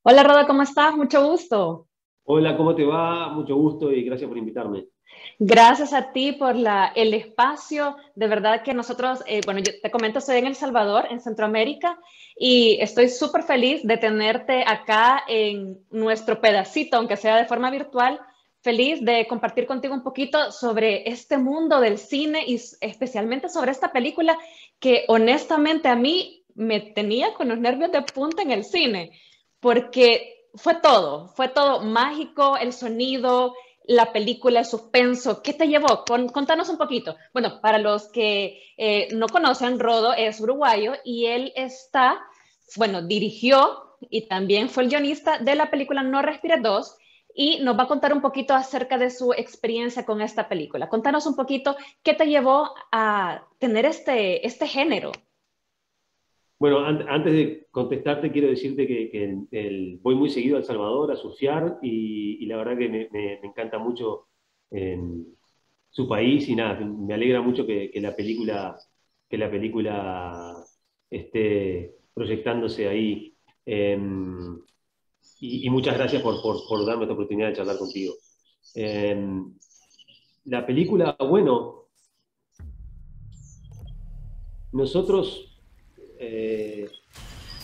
Hola Roda, ¿cómo estás? Mucho gusto. Hola, ¿cómo te va? Mucho gusto y gracias por invitarme. Gracias a ti por el espacio. De verdad que nosotros, bueno, yo te comento, estoy en El Salvador, en Centroamérica, y estoy súper feliz de tenerte acá en nuestro pedacito, aunque sea de forma virtual. Feliz de compartir contigo un poquito sobre este mundo del cine y especialmente sobre esta película que honestamente a mí me tenía con los nervios de punta en el cine, porque fue todo mágico, el sonido, la película, el suspenso. ¿Qué te llevó? Contanos un poquito. Bueno, para los que no conocen, Rodo es uruguayo y él está, bueno, dirigió y también fue el guionista de la película No Respires 2 y nos va a contar un poquito acerca de su experiencia con esta película. Contanos un poquito qué te llevó a tener este género. Bueno, antes de contestarte, quiero decirte que voy muy seguido a El Salvador a surfear y la verdad que me encanta mucho su país y nada, me alegra mucho que la película esté proyectándose ahí. Eh, y muchas gracias por darme esta oportunidad de charlar contigo. Eh, la película, bueno, nosotros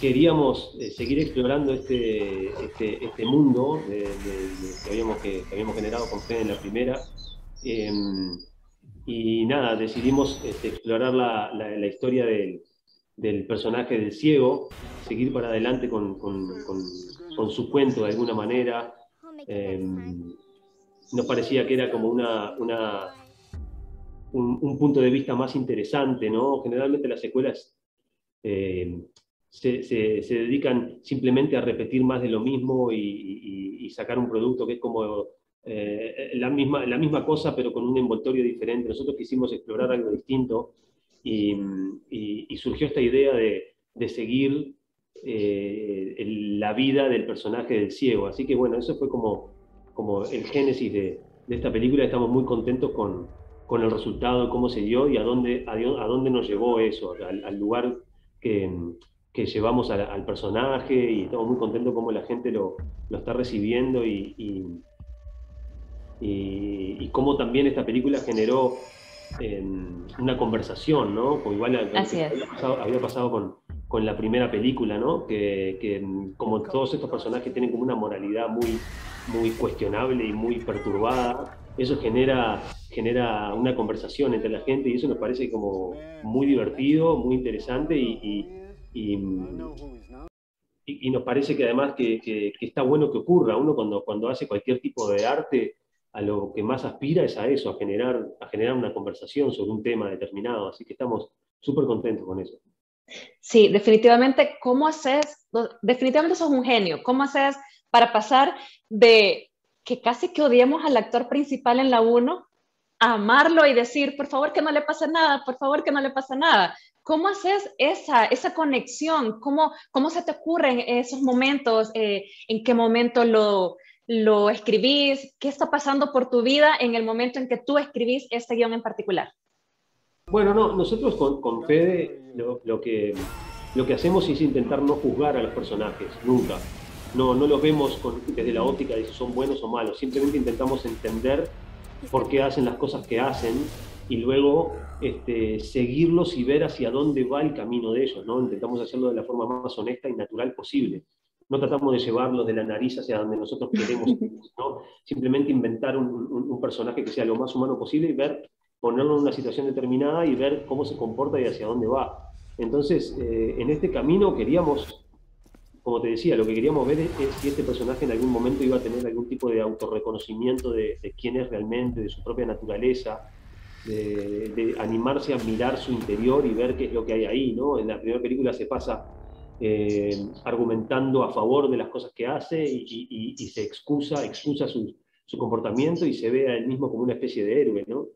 queríamos seguir explorando este mundo que habíamos generado con Fede en la primera. Eh, y nada, decidimos explorar la historia del personaje del ciego, seguir para adelante con su cuento de alguna manera. Eh, nos parecía que era como un punto de vista más interesante, ¿no? Generalmente las secuelas eh, se dedican simplemente a repetir más de lo mismo y sacar un producto que es como la misma cosa, pero con un envoltorio diferente. Nosotros quisimos explorar algo distinto y, y surgió esta idea de seguir la vida del personaje del ciego. Así que bueno, eso fue como el génesis de esta película. Estamos muy contentos con el resultado, cómo se dio y a dónde nos llevó eso, al lugar que, que llevamos al personaje y estamos muy contentos cómo la gente lo está recibiendo y cómo también esta película generó una conversación, ¿no? Como igual a lo Así que es. había pasado con la primera película, ¿no? Como todos estos personajes tienen como una moralidad muy cuestionable y muy perturbada, eso genera una conversación entre la gente y eso nos parece como muy divertido, muy interesante y nos parece que además que está bueno que ocurra. Uno cuando hace cualquier tipo de arte, a lo que más aspira es a eso, a generar una conversación sobre un tema determinado. Así que estamos súper contentos con eso. Sí, definitivamente, ¿cómo haces? Definitivamente sos un genio. ¿Cómo haces para pasar de que casi que odiemos al actor principal en la uno a amarlo y decir, por favor que no le pase nada, por favor que no le pase nada? ¿Cómo haces esa conexión? ¿Cómo se te ocurren esos momentos? ¿En qué momento lo escribís? ¿Qué está pasando por tu vida en el momento en que tú escribís este guión en particular? Bueno, no, nosotros con Fede lo que hacemos es intentar no juzgar a los personajes, nunca. No los vemos desde la óptica de si son buenos o malos, simplemente intentamos entender por qué hacen las cosas que hacen y luego seguirlos y ver hacia dónde va el camino de ellos, ¿no? Intentamos hacerlo de la forma más honesta y natural posible. No tratamos de llevarlos de la nariz hacia donde nosotros queremos, ¿no? Simplemente inventar un personaje que sea lo más humano posible y ponerlo en una situación determinada y ver cómo se comporta y hacia dónde va. Entonces, en este camino queríamos, como te decía, lo que queríamos ver es si este personaje en algún momento iba a tener algún tipo de autorreconocimiento de quién es realmente, de su propia naturaleza, de animarse a mirar su interior y ver qué es lo que hay ahí, ¿no? En la primera película se pasa argumentando a favor de las cosas que hace y se excusa su comportamiento y se ve a él mismo como una especie de héroe, ¿no?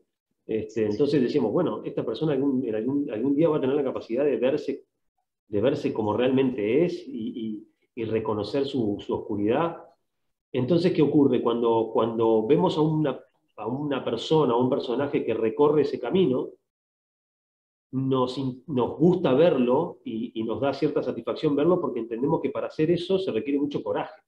Entonces decíamos, bueno, esta persona algún día va a tener la capacidad de verse como realmente es y reconocer su oscuridad. Entonces, ¿qué ocurre? Cuando vemos a una persona, a un personaje que recorre ese camino, nos gusta verlo y nos da cierta satisfacción verlo porque entendemos que para hacer eso se requiere mucho coraje.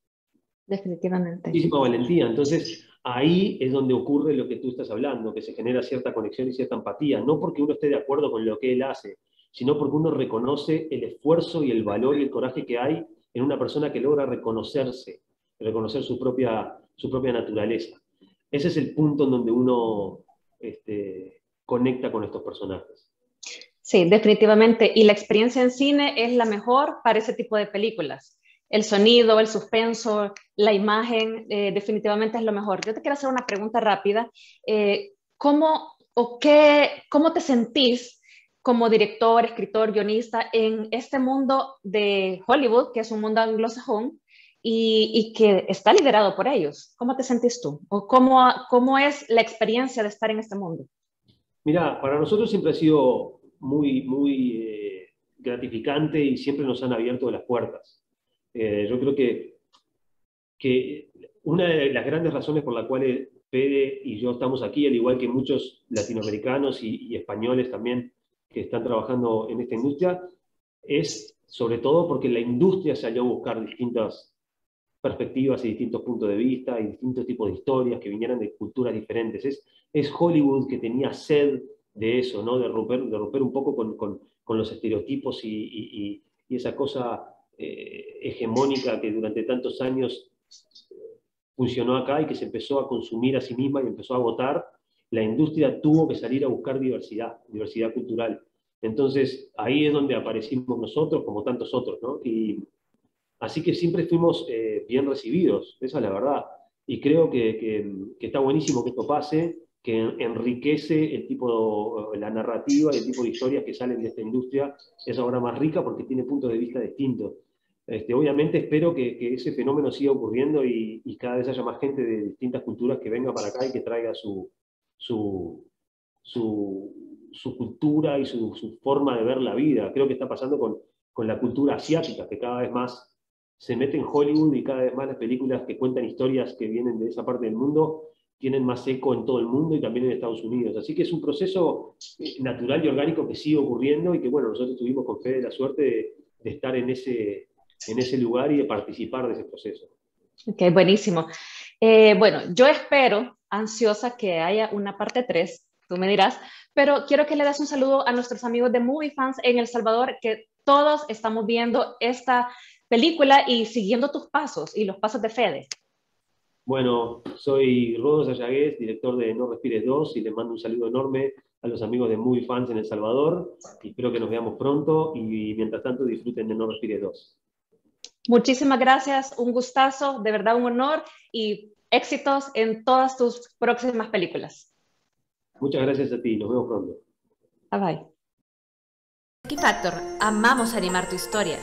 Definitivamente. Muchísima valentía. Entonces, ahí es donde ocurre lo que tú estás hablando, que se genera cierta conexión y cierta empatía, no porque uno esté de acuerdo con lo que él hace, sino porque uno reconoce el esfuerzo y el valor y el coraje que hay en una persona que logra reconocerse, reconocer su propia naturaleza. Ese es el punto en donde uno conecta con estos personajes. Sí, definitivamente. Y la experiencia en cine es la mejor para ese tipo de películas. El sonido, el suspenso, la imagen, definitivamente es lo mejor. Yo te quiero hacer una pregunta rápida. ¿Cómo te sentís como director, escritor, guionista en este mundo de Hollywood, que es un mundo anglosajón y que está liderado por ellos? ¿Cómo te sentís tú? ¿O cómo es la experiencia de estar en este mundo? Mira, para nosotros siempre ha sido muy gratificante y siempre nos han abierto las puertas. Yo creo que una de las grandes razones por las cuales Fede y yo estamos aquí, al igual que muchos latinoamericanos y españoles también que están trabajando en esta industria, es sobre todo porque la industria salió a buscar distintas perspectivas y distintos puntos de vista y distintos tipos de historias que vinieran de culturas diferentes. Es Hollywood que tenía sed de eso, ¿no? De romper un poco con los estereotipos y esa cosa hegemónica que durante tantos años funcionó acá y que se empezó a consumir a sí misma y empezó a agotar. La industria tuvo que salir a buscar diversidad cultural. Entonces, ahí es donde aparecimos nosotros, como tantos otros, ¿no? Así que siempre fuimos bien recibidos, esa es la verdad. Y creo que está buenísimo que esto pase, que enriquece la narrativa y el tipo de historias que salen de esta industria, es ahora más rica porque tiene puntos de vista distintos. Obviamente espero que ese fenómeno siga ocurriendo y cada vez haya más gente de distintas culturas que venga para acá y que traiga su, su cultura y su forma de ver la vida. Creo que está pasando con la cultura asiática, que cada vez más se mete en Hollywood y cada vez más las películas que cuentan historias que vienen de esa parte del mundo tienen más eco en todo el mundo y también en Estados Unidos. Así que es un proceso natural y orgánico que sigue ocurriendo y que, bueno, nosotros tuvimos con Fede la suerte de estar en ese lugar y de participar de ese proceso. Ok, buenísimo. Bueno, yo espero, ansiosa, que haya una parte 3, tú me dirás, pero quiero que le des un saludo a nuestros amigos de Movie Fans en El Salvador, que todos estamos viendo esta película y siguiendo tus pasos y los pasos de Fede. Bueno, soy Rodo Sayagués, director de No Respires 2, y les mando un saludo enorme a los amigos de Movie Fans en El Salvador. Y espero que nos veamos pronto y mientras tanto disfruten de No Respires 2. Muchísimas gracias, un gustazo, de verdad un honor y éxitos en todas tus próximas películas. Muchas gracias a ti, nos vemos pronto. Bye bye. X Factor, amamos animar tu historia.